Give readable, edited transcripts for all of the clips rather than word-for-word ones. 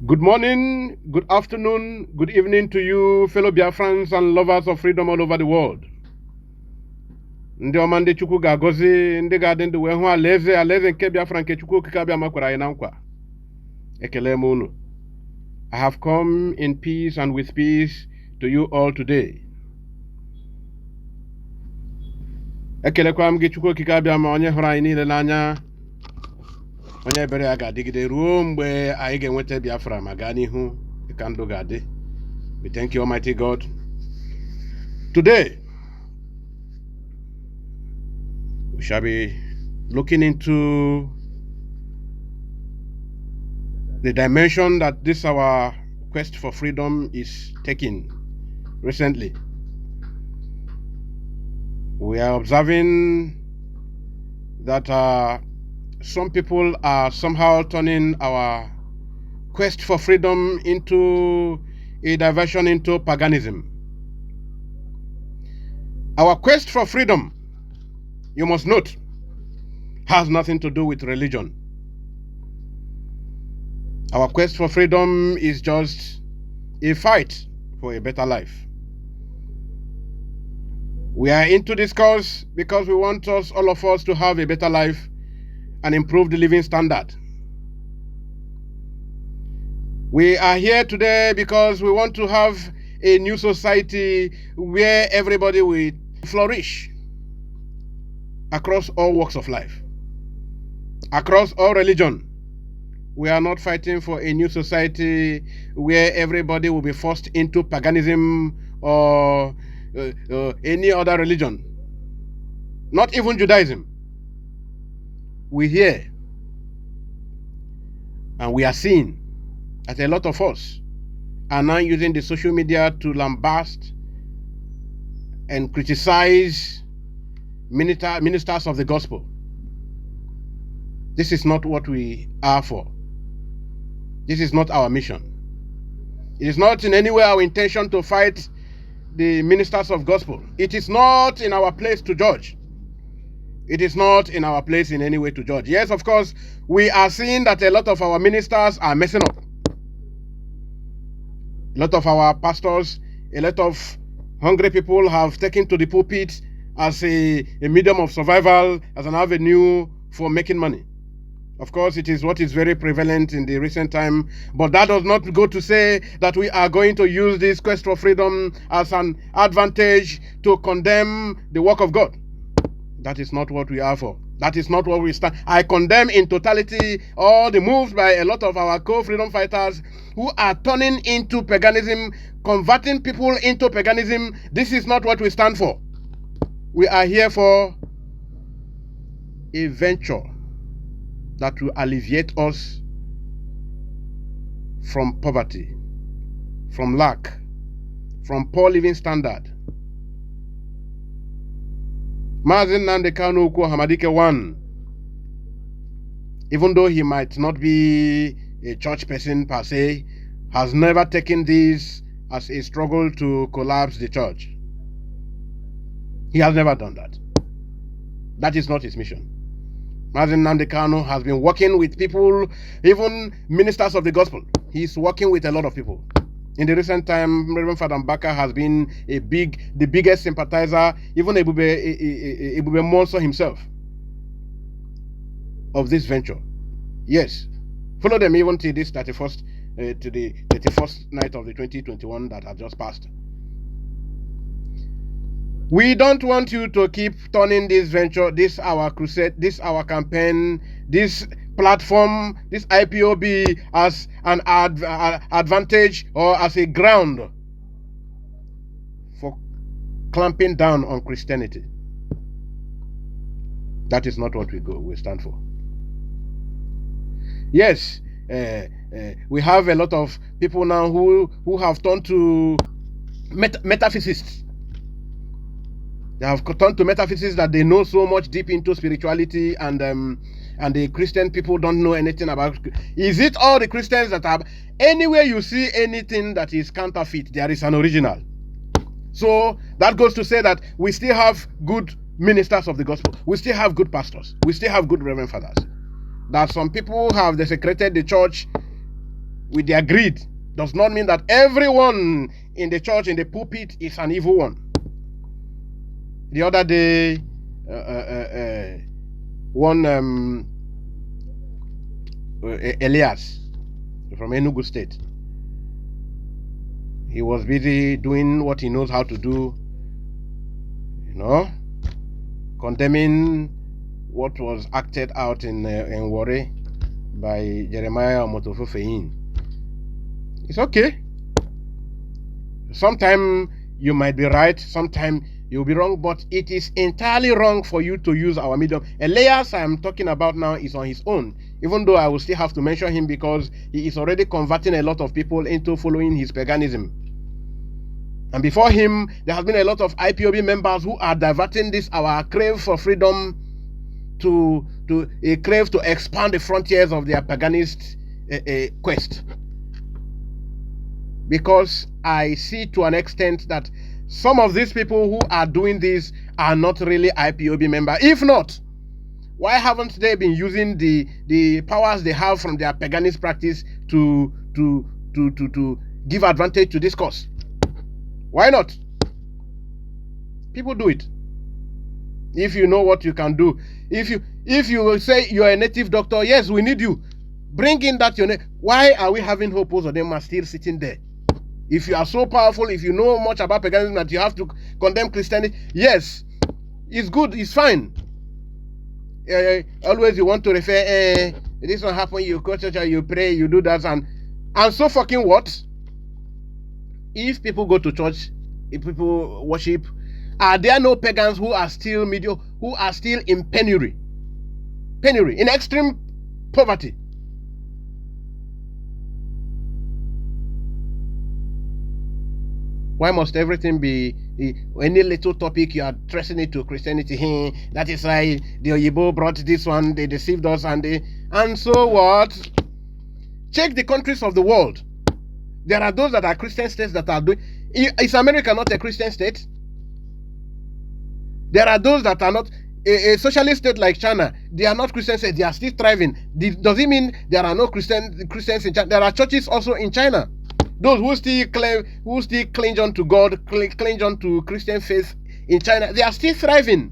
Good morning, good afternoon, good evening to you, fellow Biafrans and lovers of freedom all over the world. Ndị ọma ndị Chukwu ga-agọzi ndị ga-adị ndụ wee hụ alaeze nke Biafra nke Chukwu okike abịa makwara anyị na nkwa. Ekele m unu. I have come in peace and with peace to you all today. Ekelekwa m gị Chukwu okike abịa ma onye hụrụ anyị niile n'anya. Onye ebere ya ga-adịgide ruo mgbe anyị ga-enweta Biafra ma gaa n'ihu ka ndụ ga-adị. We thank you, Almighty God. Today, we shall be looking into the dimension that this our quest for freedom is taking recently. We are observing that some people are somehow turning our quest for freedom into a diversion into paganism. Our quest for freedom, you must note, has nothing to do with religion. Our quest for freedom is just a fight for a better life. We are into this cause because we want all of us to have a better life and improve the living standard. We are here today because we want to have a new society where everybody will flourish across all walks of life, across all religion. We are not fighting for a new society where everybody will be forced into paganism or any other religion, not even Judaism. We hear and we are seeing that a lot of us are now using the social media to lambast and criticize ministers of the gospel. This is not what we are for. This is not our mission. It is not in any way our intention to fight the ministers of gospel. It is not in our place to judge. It is not in our place in any way to judge. Yes, of course, we are seeing that a lot of our ministers are messing up. A lot of our pastors, a lot of hungry people have taken to the pulpit as a medium of survival, as an avenue for making money. Of course, it is what is very prevalent in the recent time, but that does not go to say that we are going to use this quest for freedom as an advantage to condemn the work of God. That is not what we are for. That is not what we stand. I condemn in totality all the moves by a lot of our co-freedom fighters who are turning into paganism, converting people into paganism. This is not what we stand for. We are here for a venture that will alleviate us from poverty, from lack, from poor living standard. Mazi Nnamdi Kanu Hamadike 1, even though he might not be a church person per se, has never taken this as a struggle to collapse the church. He has never done that. That is not his mission. Mazi Nnamdi Kanu has been working with people, even ministers of the gospel. He's working with a lot of people. In the recent time, Reverend Father Mbaka has been the biggest sympathizer, even Ebube Monso himself, of this venture. Yes, follow them even till this 31st, to the 31st night of the 2021 that has just passed. We don't want you to keep turning this venture, this our crusade, this our campaign, this platform, this IPOB as an advantage or as a ground for clamping down on Christianity. That is not what we stand for. Yes, we have a lot of people now who have turned to metaphysicists. They have turned to metaphysics that they know so much deep into spirituality, and the Christian people don't know anything about. Is it all the Christians that have? Anywhere you see anything that is counterfeit, there is an original. So that goes to say that we still have good ministers of the gospel. We still have good pastors. We still have good reverend fathers. That some people have desecrated the church with their greed does not mean that everyone in the church, in the pulpit, is an evil one. The other day, Elias from Enugu State, he was busy doing what he knows how to do, condemning what was acted out in Warri by Jeremiah Omotofo-Feyin. It's okay. Sometimes you might be right, sometimes you'll be wrong, but it is entirely wrong for you to use our medium. Elias I'm talking about now is on his own, even though I will still have to mention him because he is already converting a lot of people into following his paganism. And before him, there has been a lot of IPOB members who are diverting this, our crave for freedom, to a crave to expand the frontiers of their paganist quest. Because I see to an extent that some of these people who are doing this are not really IPOB members. If not, why haven't they been using the powers they have from their paganist practice to give advantage to this cause? Why not? People do it. If you know what you can do. If you say you're a native doctor, yes, we need you. Bring in that your name. Why are we having Hopos or them are still sitting there? If you are so powerful, if you know much about paganism that you have to condemn Christianity, yes, it's good, it's fine. Always you want to refer, this one happen, you go to church, you pray, you do that, and so fucking what? If people go to church, if people worship, are there no pagans who are still who are still in penury, in extreme poverty? Why must everything be any little topic you are tracing it to Christianity? That is why the Oyibo brought this one, they deceived us, and so what? Check the countries of the world. There are those that are Christian states that are doing. Is America not a Christian state? There are those that are not. A socialist state like China, they are not Christian states, they are still thriving. Does it mean there are no Christians in China? There are churches also in China. Those who still cling on to God, cling on to Christian faith in China, they are still thriving.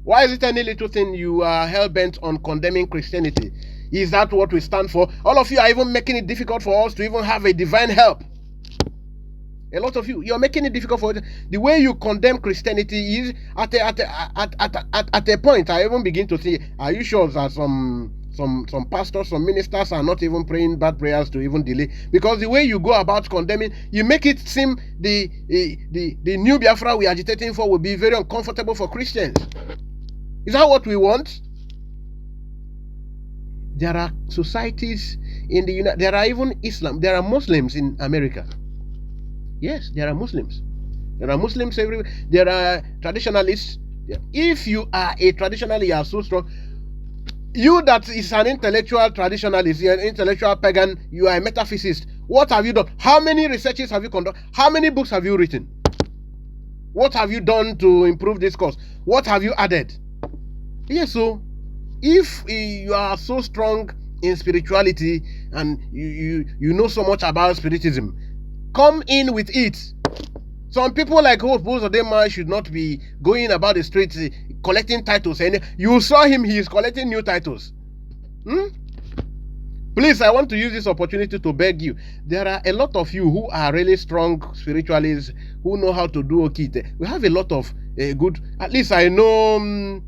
Why is it any little thing you are hell-bent on condemning Christianity? Is that what we stand for? All of you are even making it difficult for us to even have a divine help. A lot of you're making it difficult for us. The way you condemn Christianity is at a point, I even begin to think, are you sure that some pastors, some ministers are not even praying bad prayers to even delay? Because the way you go about condemning, you make it seem the new Biafra we are agitating for will be very uncomfortable for Christians. Is that what we want? There are societies in the United, there are even Islam, there are Muslims in America. Yes, there are Muslims. There are Muslims everywhere. There are traditionalists. If you are a traditionalist, you are so strong. You that is an intellectual traditionalist, you're an intellectual pagan, you are a metaphysicist. What have you done? How many researches have you conducted? How many books have you written? What have you done to improve this cause? What have you added? Yes, so if you are so strong in spirituality and you know so much about spiritism, come in with it. Some people like Hope Bozodema should not be going about the streets collecting titles. And you saw him, he is collecting new titles. Please, I want to use this opportunity to beg you. There are a lot of you who are really strong spiritualists who know how to do okite. We have a lot of good, at least I know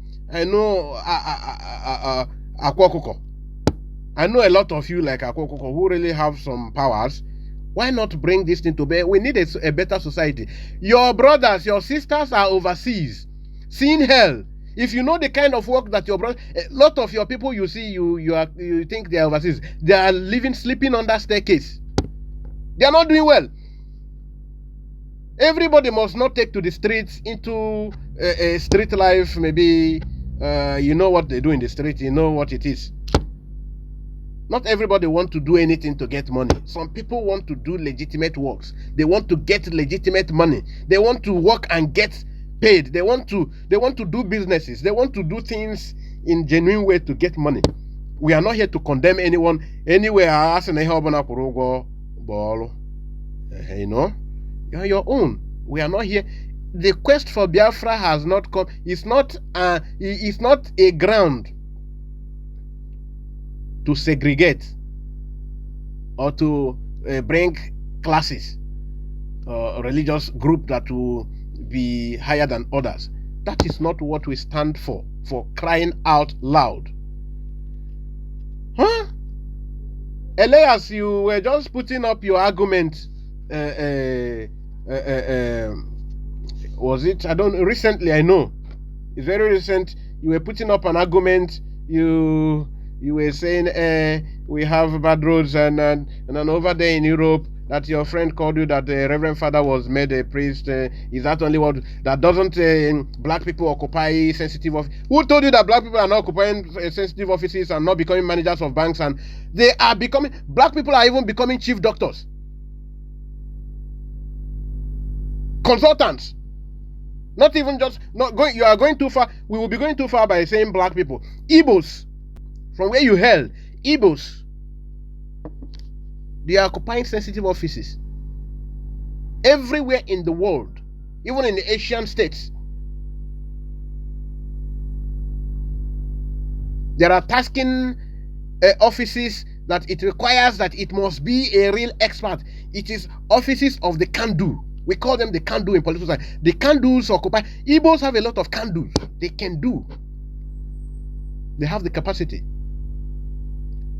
Akwokoko. I know a lot of you like Akwokoko who really have some powers. Why not bring this thing to bear? We need a better society. Your brothers, your sisters are overseas, seeing hell. If you know the kind of work that your brother, a lot of your people you see, you think they are overseas. They are sleeping under staircase. They are not doing well. Everybody must not take to the streets into a street life. Maybe you know what they do in the street. You know what it is. Not everybody want to do anything to get money. Some people want to do legitimate works. They want to get legitimate money. They want to work and get paid. They want to do businesses. They want to do things in genuine way to get money. We are not here to condemn anyone anywhere. You know, you're your own. We are not here. The quest for Biafra has not come. It's not a ground to segregate or to bring classes or religious group that will be higher than others. That is not what we stand for crying out loud. Huh? Elias, you were just putting up your argument. Was it? I don't. Recently, I know. It's very recent. You were putting up an argument. You were saying we have bad roads and then over there in Europe that your friend called you that the Reverend Father was made a priest. Is that only what that doesn't black people occupy sensitive offices? Who told you that black people are not occupying sensitive offices and not becoming managers of banks? And they are becoming, black people are even becoming chief doctors, consultants. Not even just not going. You are going too far. We will be going too far by saying black people. Igbos, from where you hail, Igbos, they are occupying sensitive offices everywhere in the world, even in the Asian states. There are tasking offices that it requires that it must be a real expert. It is offices of the can-do. We call them the can-do in political science. The can-dos occupy. Igbos have a lot of can-dos. They can do. They have the capacity.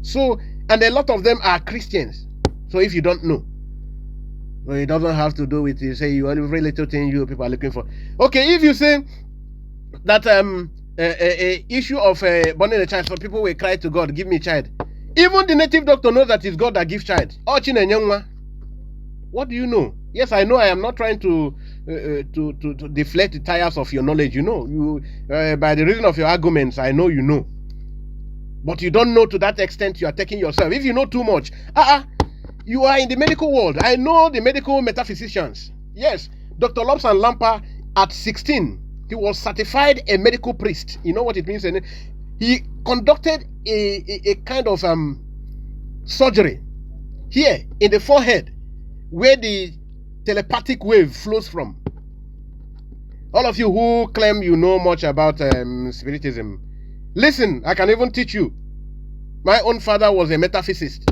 So, and a lot of them are Christians. So if you don't know, well, it doesn't have to do with you say you every little thing you people are looking for. Okay, if you say that a issue of burning a child, some people will cry to God, give me a child. Even the native doctor knows that it's God that gives child. What do you know? Yes, I know. I am not trying to deflate the tires of your knowledge. You know, you by the reason of your arguments, I know you know. But you don't know to that extent. You are taking yourself. If you know too much, you are in the medical world. I know the medical metaphysicians. Yes, Dr. Lobson Lampa at 16, he was certified a medical priest. You know what it means? He conducted a kind of surgery here in the forehead, where the telepathic wave flows from. All of you who claim you know much about spiritism, listen, I can even teach you. My own father was a metaphysicist.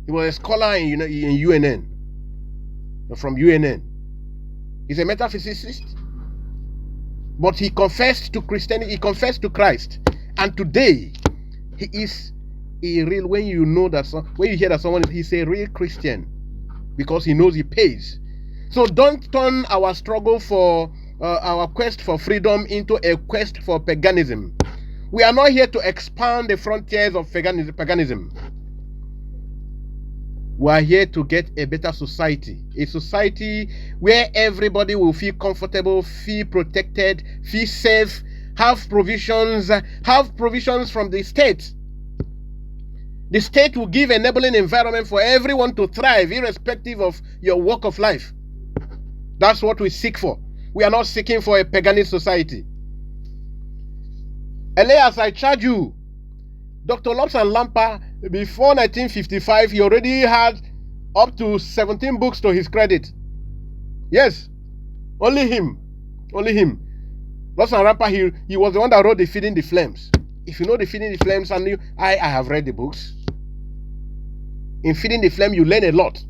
He was a scholar in UNN, from UNN. He's a metaphysicist, but he confessed to Christianity, he confessed to Christ. And today, he is a real, when you know that, when you hear that someone he's a real Christian, because he knows he pays. So don't turn our struggle for our quest for freedom into a quest for paganism. We are not here to expand the frontiers of paganism. We are here to get a better society, a society where everybody will feel comfortable, feel protected, feel safe, have provisions from the state. The state will give an enabling environment for everyone to thrive, irrespective of your walk of life. That's what we seek for. We are not seeking for a paganist society. Elias, I charge you, Dr. Lobson Lampa, before 1955, he already had up to 17 books to his credit. Yes, only him. Only him. Lobson Lampa, he was the one that wrote the Feeding the Flames. If you know the Feeding the Flames, and I have read the books. In Feeding the Flame, you learn a lot.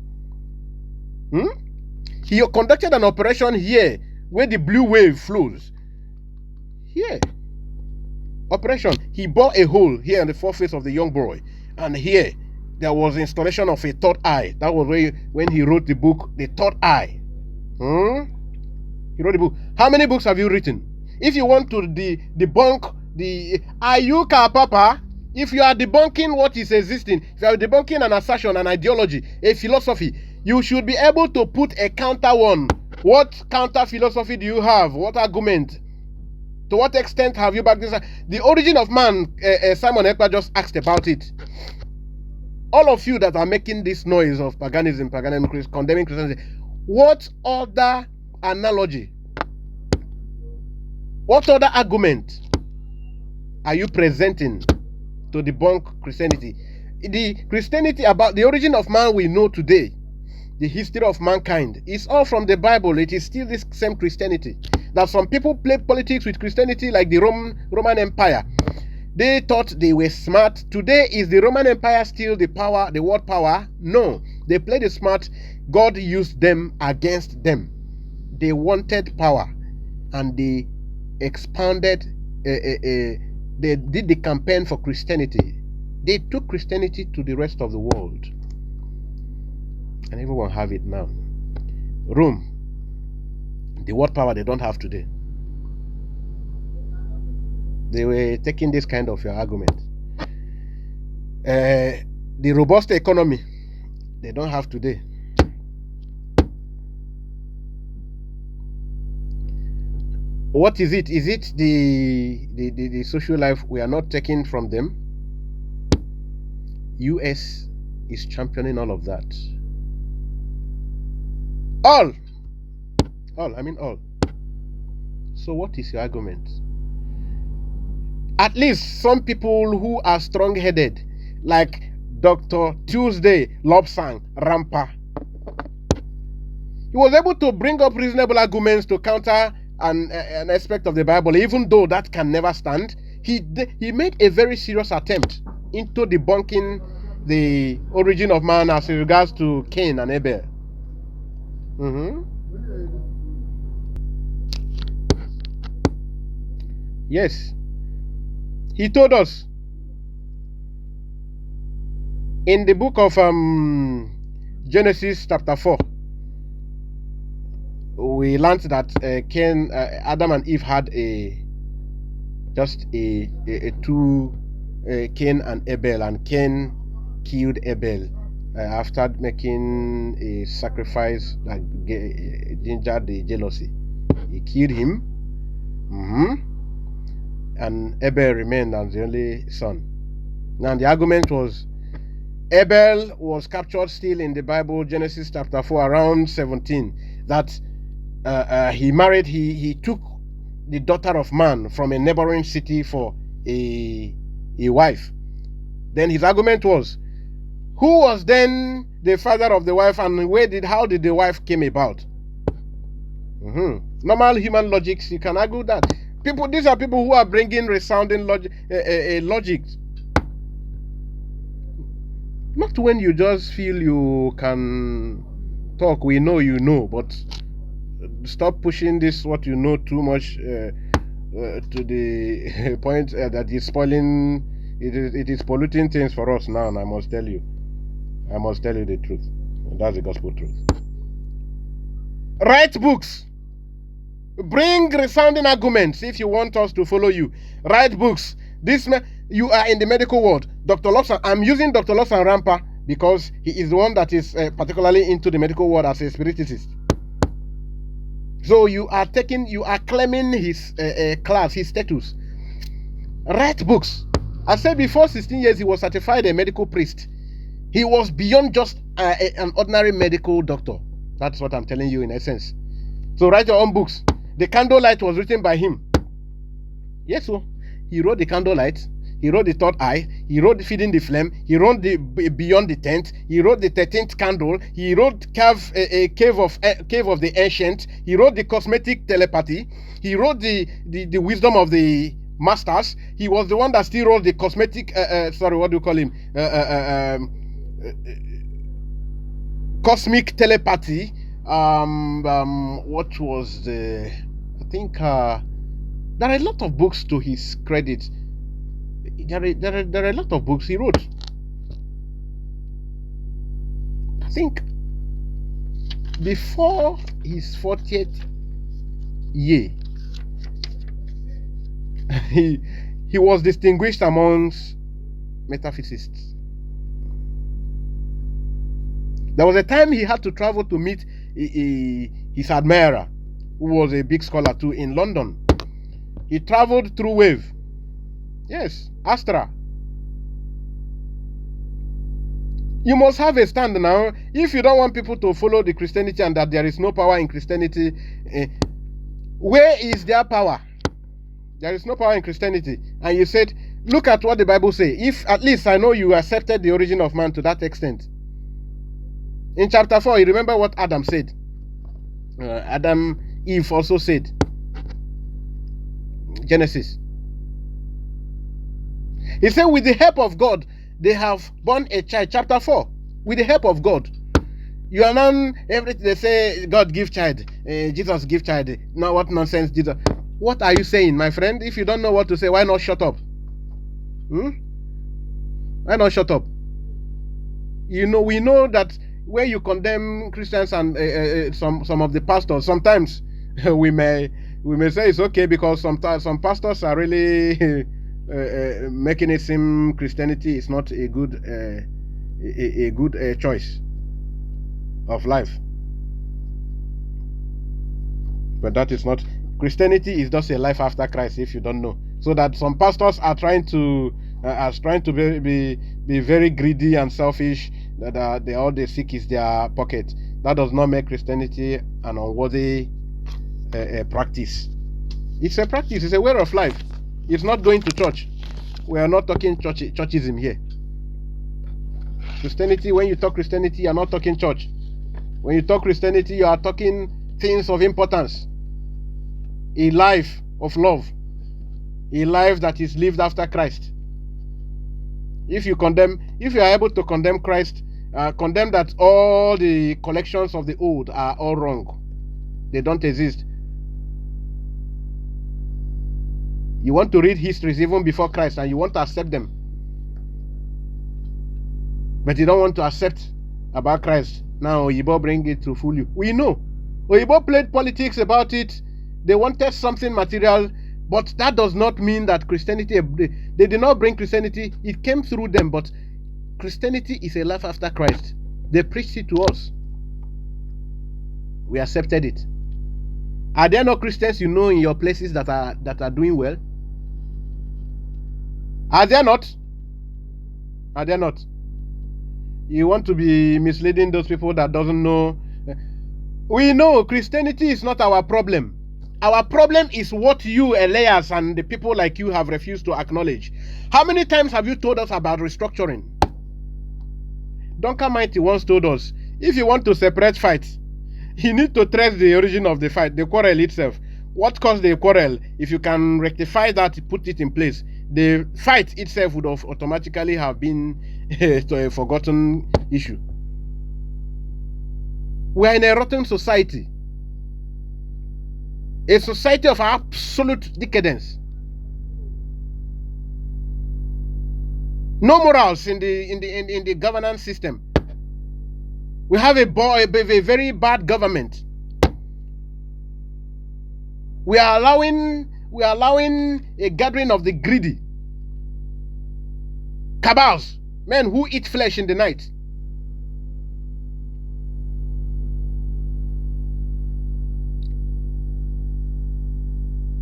He conducted an operation here where the blue wave flows. Here. Operation. He bore a hole here in the foreface of the young boy. And here, there was installation of a third eye. That was when he wrote the book, The Third Eye. He wrote the book. How many books have you written? If you want to debunk the Ayuka Papa, if you are debunking what is existing, if you are debunking an assertion, an ideology, a philosophy, you should be able to put a counter one. What counter philosophy do you have? What argument? To what extent have you backed this? The origin of man, Simon Ekpa just asked about it. All of you that are making this noise of paganism, condemning Christianity, what other analogy, what other argument are you presenting to debunk Christianity. The Christianity about the origin of man we know today, the history of mankind, is all from the Bible. It is still this same Christianity. That some people played politics with Christianity, like the Roman Empire. They thought they were smart. Today, is the Roman Empire still the power, the world power? No. They played it smart. God used them against them. They wanted power, and they expounded, they did the campaign for Christianity. They took Christianity to the rest of the world. And everyone have it now. Rome, the world power they don't have today. They were taking this kind of argument. The robust economy they don't have today. What is it? Is it the social life we are not taking from them? US is championing all of that. All. I mean all. So what is your argument? At least some people who are strong-headed, like Dr. Tuesday Lobsang Rampa, he was able to bring up reasonable arguments to counter an aspect of the Bible, even though that can never stand. He made a very serious attempt into debunking the origin of man as regards to Cain and Abel. Yes. He told us in the book of Genesis chapter 4, we learned that Adam and Eve had two, Cain and Abel, and Cain killed Abel after making a sacrifice that gingered the jealousy. He killed him. And Abel remained as the only son. Now the argument was, Abel was captured still in the Bible, Genesis chapter 4, around 17, that he took the daughter of man from a neighboring city for a wife. Then his argument was, who was then the father of the wife, and how did the wife came about? Normal human logics, you can argue that. These are people who are bringing resounding logic. Not when you just feel you can talk. We know you know, but stop pushing this what you know too much to the point that is spoiling. It is polluting things for us now, and I must tell you the truth. That's the gospel truth. Write books. Bring resounding arguments if you want us to follow you. Write books. You are in the medical world. Dr. Lobsang, I'm using Dr. Lobsang Rampa because he is the one that is particularly into the medical world as a spiritist. So you are claiming his class, his status. Write books. I said before 16 years he was certified a medical priest. He was beyond just an ordinary medical doctor. That's what I'm telling you in essence. So write your own books. The Candlelight was written by him. Yes, so he wrote the Candlelight. He wrote the Third Eye. He wrote Feeding the Flame. He wrote the Beyond the Tent. He wrote the 13th Candle. He wrote Cave of the Ancient. He wrote the Cosmetic Telepathy. He wrote the Wisdom of the Masters. He was the one that still wrote the Cosmetic. What do you call him? Cosmic Telepathy. What was the? I think there are a lot of books to his credit. There are a lot of books he wrote. I think before his 40th year, he was distinguished amongst metaphysicists. There was a time he had to travel to meet his admirer, who was a big scholar too, in London. He traveled through wave. Yes, Astra. You must have a stand now. If you don't want people to follow the Christianity and that there is no power in Christianity, where is their power? There is no power in Christianity. And you said Look at what the Bible says. If at least I know you accepted the origin of man to that extent. In chapter 4, you remember what Adam said. Eve also said. Genesis. He said, with the help of God, they have born a child. Chapter 4. With the help of God. You are now, everything they say, God give child. Jesus give child. Now what nonsense, Jesus. What are you saying, my friend? If you don't know what to say, why not shut up? Why not shut up? You know, we know that where you condemn Christians and some of the pastors, sometimes we may say it's okay because some pastors are really making it seem Christianity is not a good choice of life. But that is not. Christianity is just a life after Christ, if you don't know. So that some pastors are trying to be very greedy and selfish, that all they seek is their pocket. That does not make Christianity an unworthy practice. It's a practice. It's a way of life. It's not going to church. We are not talking churchism here. Christianity, when you talk Christianity, you are not talking church. When you talk Christianity, you are talking things of importance. A life of love. A life that is lived after Christ. If you are able to condemn Christ, condemn that all the collections of the old are all wrong. They don't exist. You want to read histories even before Christ and you want to accept them. But you don't want to accept about Christ. Now Oyibo bring it to fool you. We know. Oyibo played politics about it. They wanted something material, but that does not mean that Christianity, they did not bring Christianity. It came through them, but Christianity is a life after Christ. They preached it to us. We accepted it. Are there no Christians you know in your places that are doing well? Are there not? Are there not? You want to be misleading those people that doesn't know. We know Christianity is not our problem. Our problem is what you, Elias, and the people like you have refused to acknowledge. How many times have you told us about restructuring? Duncan Mighty once told us, if you want to separate fights, you need to trace the origin of the fight, the quarrel itself. What caused the quarrel? If you can rectify that, put it in place, the fight itself would have automatically have been to a forgotten issue. We are in a rotten society. A society of absolute decadence. No morals in the governance system. We have a very bad government. We are allowing a gathering of the greedy. Cabals, men who eat flesh in the night.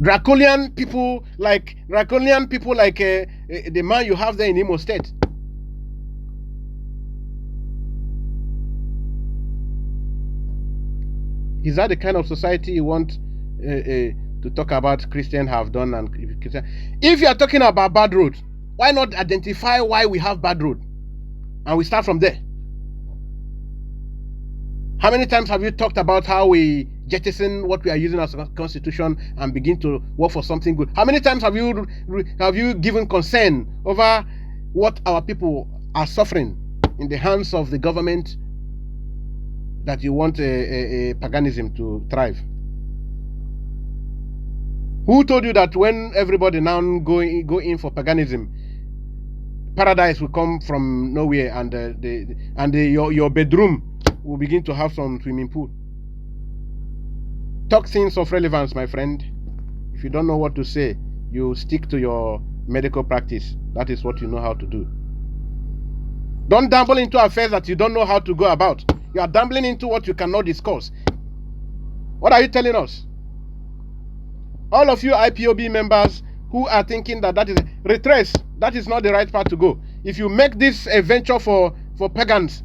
Draconian people like the man you have there in Imo State. Is that the kind of society you want to talk about Christians have done? And if you are talking about bad road, why not identify why we have bad road, and we start from there? How many times have you talked about how we jettison what we are using as a constitution and begin to work for something good? How many times have you given concern over what our people are suffering in the hands of the government that you want a paganism to thrive? Who told you that when everybody now go in for paganism, paradise will come from nowhere and your bedroom will begin to have some swimming pool? Talk things of relevance, my friend. If you don't know what to say, you stick to your medical practice. That is what you know how to do. Don't dabble into affairs that you don't know how to go about. You are dabbling into what you cannot discuss. What are you telling us? All of you IPOB members who are thinking that is retrace, that is not the right path to go. If you make this a venture for pagans,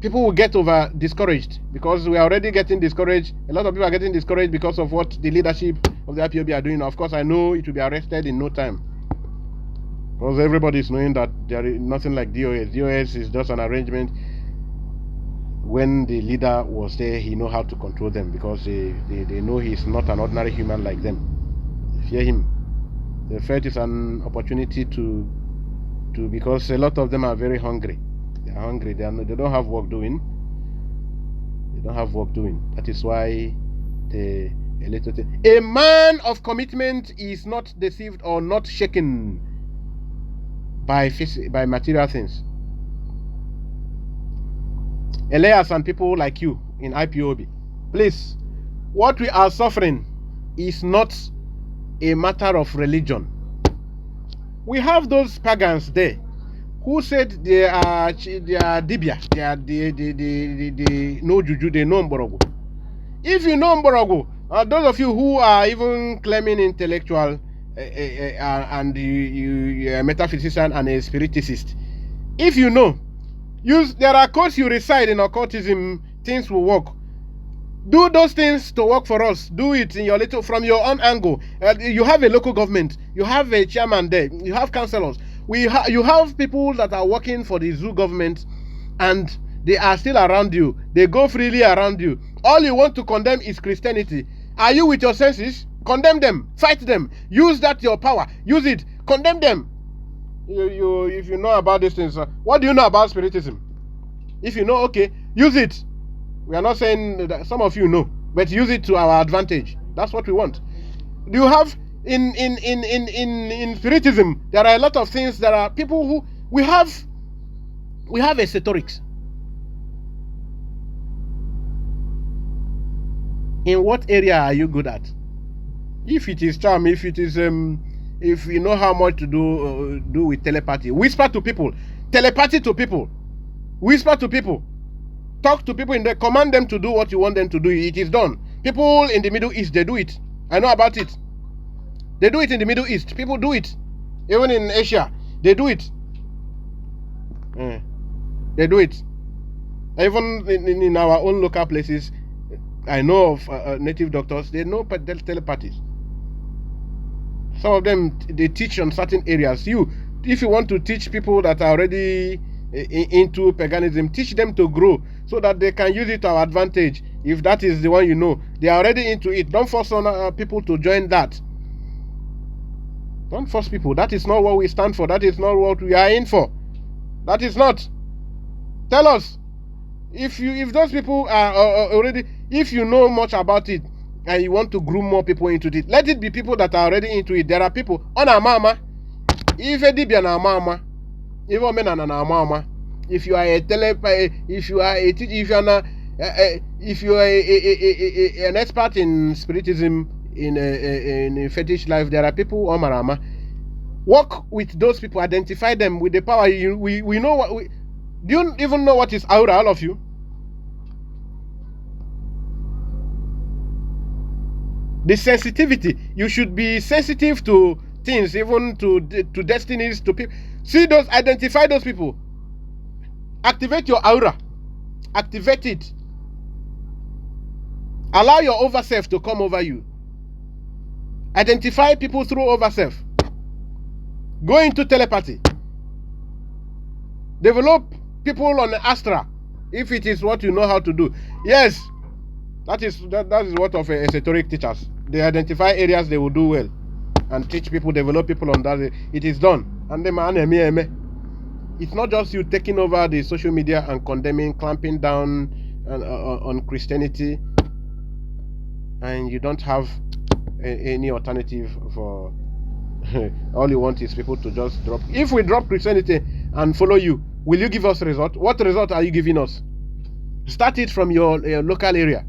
people will get discouraged, because we are already getting discouraged. A lot of people are getting discouraged because of what the leadership of the IPOB are doing. Of course, I know it will be arrested in no time. Because everybody is knowing that there is nothing like DOS. DOS is just an arrangement. When the leader was there, he know how to control them, because they know he's not an ordinary human like them. They fear him. The third is an opportunity to because a lot of them are very hungry. They are hungry. They don't have work doing. They don't have work doing. That is why a man of commitment is not deceived or not shaken by material things. Elias and people like you in IPOB, please, what we are suffering is not a matter of religion. We have those pagans there who said they are dibia, they know juju, they know mborogo. If you know mborogo, those of you who are even claiming intellectual and you are a metaphysician and a spiritist, if you know, there are codes you recite in occultism, things will work. Do those things to work for us. Do it in your from your own angle. You have a local government. You have a chairman there. You have councillors. You have people that are working for the zoo government, and they are still around you. They go freely around you. All you want to condemn is Christianity. Are you with your senses? Condemn them. Fight them. Use that your power. Use it. Condemn them. If you know about these things, what do you know about Spiritism? If you know, okay, use it. We are not saying that some of you know, but use it to our advantage. That's what we want. Do you have in Spiritism? There are a lot of things. There are people who we have esoterics. In what area are you good at? If it is charm, if it is if you know how much to do with telepathy, whisper to people, telepathy to people, whisper to people, talk to people in there, command them to do what you want them to do. It is done. People in the Middle East, they do it. I know about it. They do it in the Middle East. People do it. Even in Asia, they do it. They do it. Even in our own local places, I know of native doctors. They know telepathies. Some of them, they teach on certain areas. If you want to teach people that are already into paganism, teach them to grow so that they can use it to our advantage. If that is the one you know, they are already into it. Don't force on people to join that. Don't force people. That is not what we stand for. That is not what we are in for. That is not. Tell us. If those people are already, if you know much about it, and you want to groom more people into it, let it be people that are already into it. There are people on our mama. If a dibia na mama, even men na mama. If you are a if you are a teacher, if you are an expert in spiritism, in fetish life, there are people on marama. Work with those people, identify them with the power. We know what we. Do you even know what is aura, all of you? The sensitivity. You should be sensitive to things, even to destinies, to people. See those, identify those people. Activate your aura. Activate it. Allow your overself to come over you. Identify people through overself. Go into telepathy. Develop people on the Astra, if it is what you know how to do. Yes, that is what of esoteric teachers. They identify areas they will do well and teach people, develop people on that. It is done. And it's not just you taking over the social media and condemning, clamping down on Christianity, and you don't have any alternative for. All you want is people to just drop. If we drop Christianity and follow you, will you give us a result? What result are you giving us? Start it from your local area.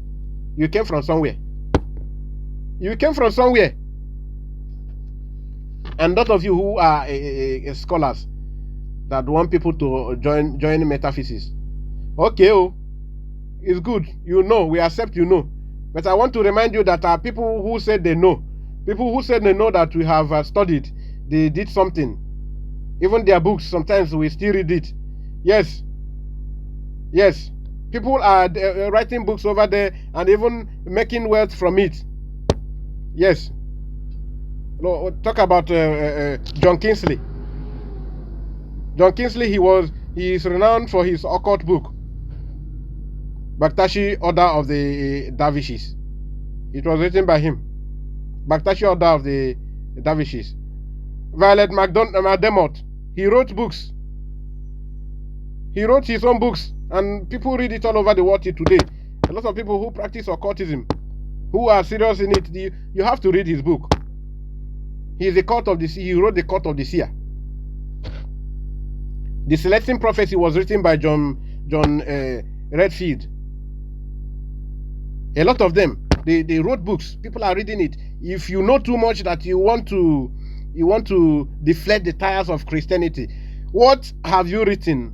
You came from somewhere. You came from somewhere. And those of you who are scholars that want people to join metaphysics, okay, it's good. You know, we accept you know. But I want to remind you that there are people who said they know. People who said they know that we have studied. They did something. Even their books, sometimes we still read it. Yes. Yes. People are writing books over there and even making wealth from it. Yes. Talk about John Kingsley. John Kingsley, he is renowned for his occult book, Baktashi Order of the Dervishes. It was written by him. Baktashi Order of the Dervishes. Violet McDermott, he wrote books. He wrote his own books, and people read it all over the world today. A lot of people who practice occultism, who are serious in it, you have to read his book. He is the Court of the Seer. He wrote the Court of the Seer. The Celestine Prophecy was written by John Redfield. A lot of them, they wrote books. People are reading it. If you know too much that you want to deflect the tires of Christianity, what have you written?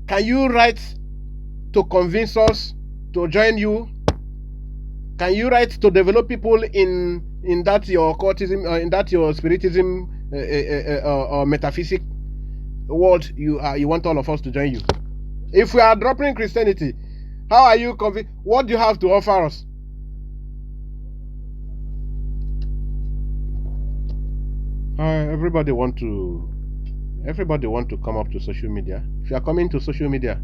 Can you write to convince us to join you? Can you write to develop people in that your occultism, in that your spiritism or metaphysic world? You want all of us to join you. If we are dropping Christianity, how are you convinced? What do you have to offer us? Everybody want to come up to social media. If you are coming to social media,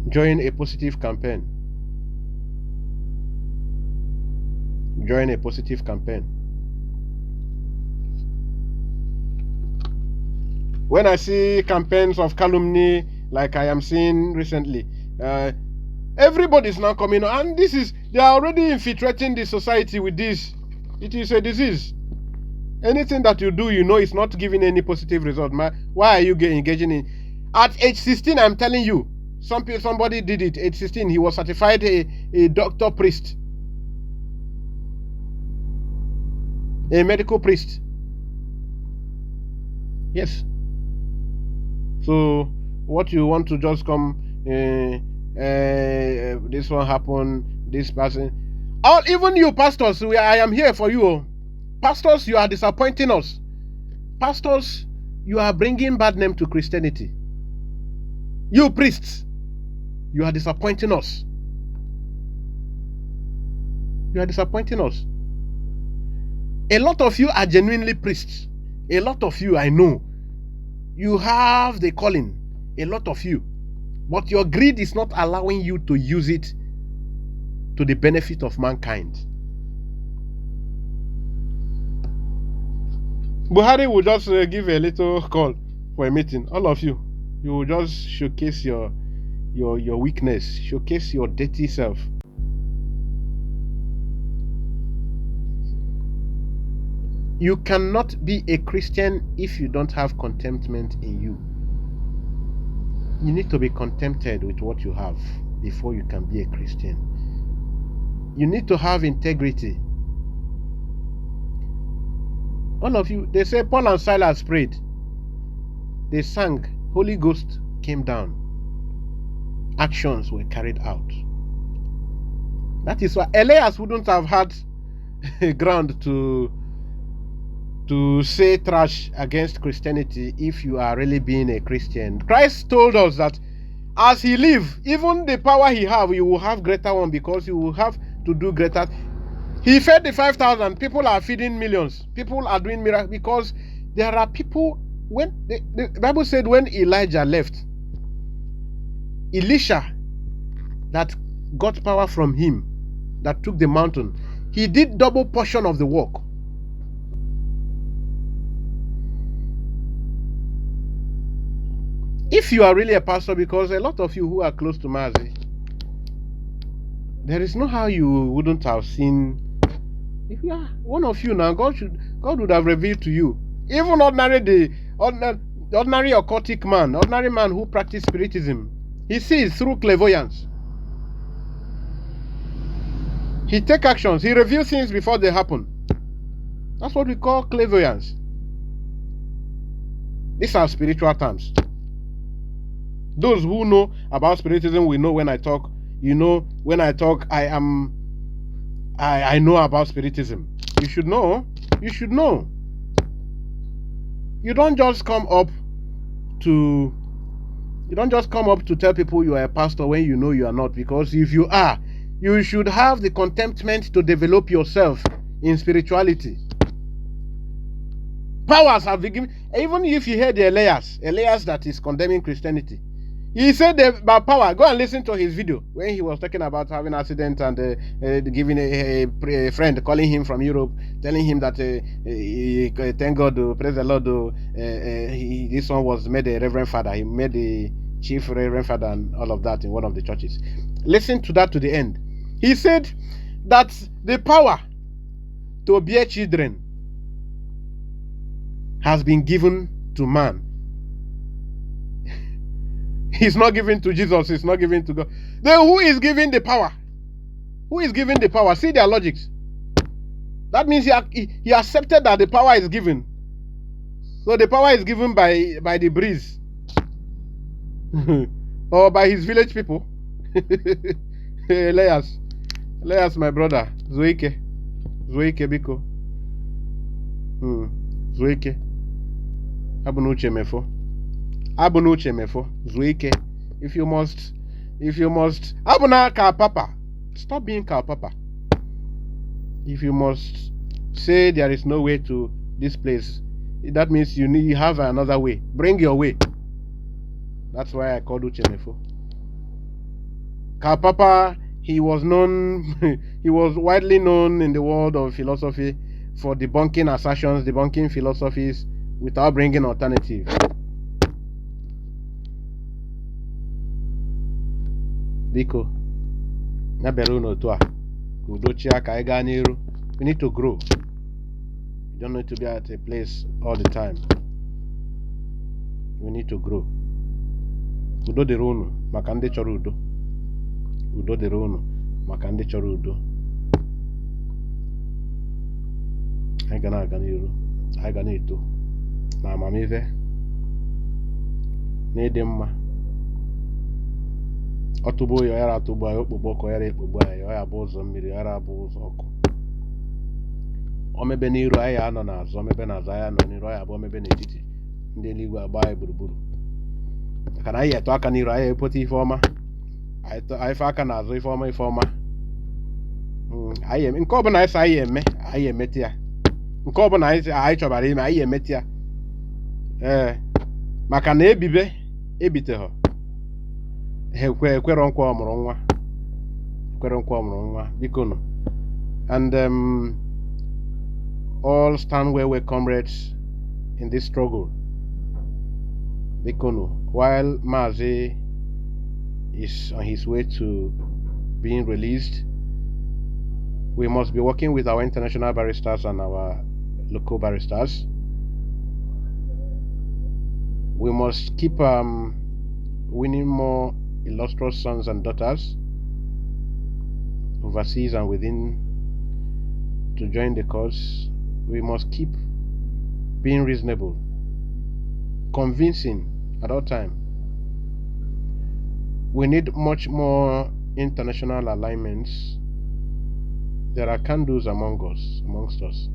join a positive campaign. Join a positive campaign. When I see campaigns of calumny like I am seeing recently, everybody is now coming, and they are already infiltrating the society with this. It is a disease. Anything that you do, it's not giving any positive result. Why are you engaging in? At age 16, I'm telling you, somebody did it. Age 16, he was certified a doctor priest, a medical priest. Yes. So what you want to just come? This one happened. This person. Even you pastors, I am here for you. Pastors, you are disappointing us. Pastors, you are bringing bad name to Christianity. You priests, you are disappointing us. You are disappointing us. A lot of you are genuinely priests. A lot of you, I know. You have the calling. A lot of you. But your greed is not allowing you to use it to the benefit of mankind. Buhari will just give a little call for a meeting. All of you, you will just showcase your weakness, showcase your dirty self. You cannot be a Christian if you don't have contentment in you. You need to be contented with what you have before you can be a Christian. You need to have integrity. All of you, they say Paul and Silas prayed. They sang, Holy Ghost came down. Actions were carried out. That is why Elias wouldn't have had ground to say trash against Christianity if you are really being a Christian. Christ told us that as he live, even the power he have, you will have greater one, because you will have to do greater. He fed the 5,000. People are feeding millions. People are doing miracles because there are people. When the Bible said when Elijah left, Elisha, that got power from him, that took the mountain, he did double portion of the work. If you are really a pastor, because a lot of you who are close to Mazi, there is no how you wouldn't have seen. If you are one of you now, God would have revealed to you. Even ordinary occultic man, ordinary man who practices spiritism, he sees through clairvoyance. He takes actions. He reveals things before they happen. That's what we call clairvoyance. These are spiritual terms. Those who know about spiritism will know when I talk. When I talk, I know about spiritism. You should know. You should know. You don't just come up to tell people you are a pastor when you know you are not, because if you are, you should have the contentment to develop yourself in spirituality. Powers have been given. Even if you hear the Elias that is condemning Christianity, he said about power. Go and listen to his video when he was talking about having an accident and giving a friend calling him from Europe, telling him that thank God, praise the Lord, this one was made a reverend father. He made the chief reverend father and all of that in one of the churches. Listen to that to the end. He said that the power to bear children has been given to man. He's not given to Jesus. He's not given to God. Then who is giving the power? Who is giving the power? See their logics. That means he accepted that the power is given. So the power is given by the breeze. Or by his village people. Elias, my brother. Zuike biko. Zuike. Abunuche mefo. Zuike. If you must. Abuna ka papa. Stop being ka papa. If you must say there is no way to this place, that means you have another way. Bring your way. That's why I called Uchemefo. Ka papa, he was widely known in the world of philosophy for debunking assertions, debunking philosophies without bringing alternative. Biko, na beru no toa. Udochia ka ega niru. We need to grow. You don't need to be at a place all the time. We need to grow. Udo dịrị unu maka ndị chọrọ udo. Udo dịrị unu maka ndị chọrọ udo. Anyị ga na-aga n'iru. Anyị ga na-eto na amamihe na ịdị mma. Ọtụgbo ya yara atụgbo ya, okpogbo ọkụ yara ekpogbo ya, ya bụ ụzọ mmiri yara bụ ụzọ ọkụ. Omebe n'iru anyị anọ n'azụ, omebe n'azụ anyị anọ n'iru, anyị abụ omebe n'etiti, ndị eluigwe agba anyị gburugburu. Maka na anyị eto aka n'iru, anyị epote ife ọma, anyị fe aka n'azụ ife ọma. Nke ọbụla anyị sị anyị emete ya. Nke ọbụla anyị chọbara ime, anyị emete ya. Maka na ebiteghọ. Ekwero nkwa ọmụrụ nwa. Biko nụ. And all stand where comrades in this struggle. Biko nụ. While Mazi is on his way to being released, we must be working with our international barristers and our local barristers. We must keep winning more illustrious sons and daughters overseas and within to join the cause. We must keep being reasonable, convincing at all time. We need much more international alignments. There are can-dos amongst us.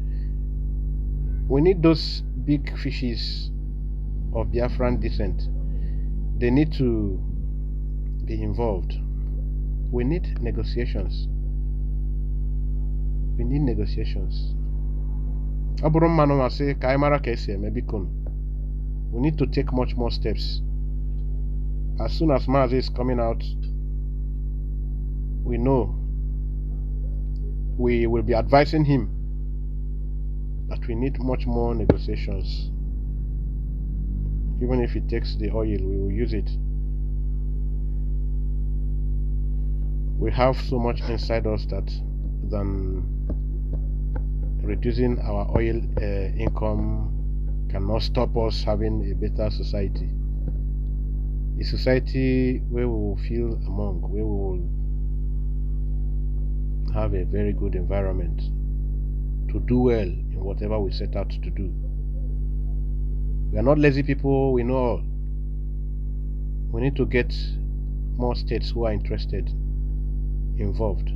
We need those big fishes of Biafran descent. They need to be involved. We need negotiations. We need to take much more steps. As soon as Mazi is coming out, we know we will be advising him that we need much more negotiations. Even if it takes the oil, we will use it. We have so much inside us that than reducing our oil income cannot stop us having a better society. A society where we will feel among, where we will have a very good environment to do well in whatever we set out to do. We are not lazy people, we know all. We need to get more states who are interested involved.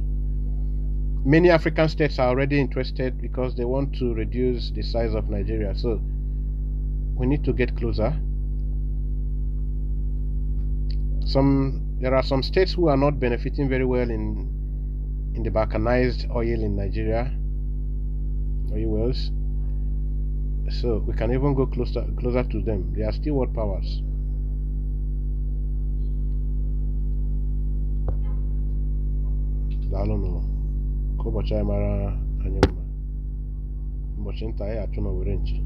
Many African states are already interested because they want to reduce the size of Nigeria. So we need to get closer. There are some states who are not benefiting very well in the balkanized oil in Nigeria, oil wells. So we can even go closer to them. They are still world powers. I don't know. Ụbọchị anyị mara anyị mma. Ụbọchị nta anyị achụ na were nchi.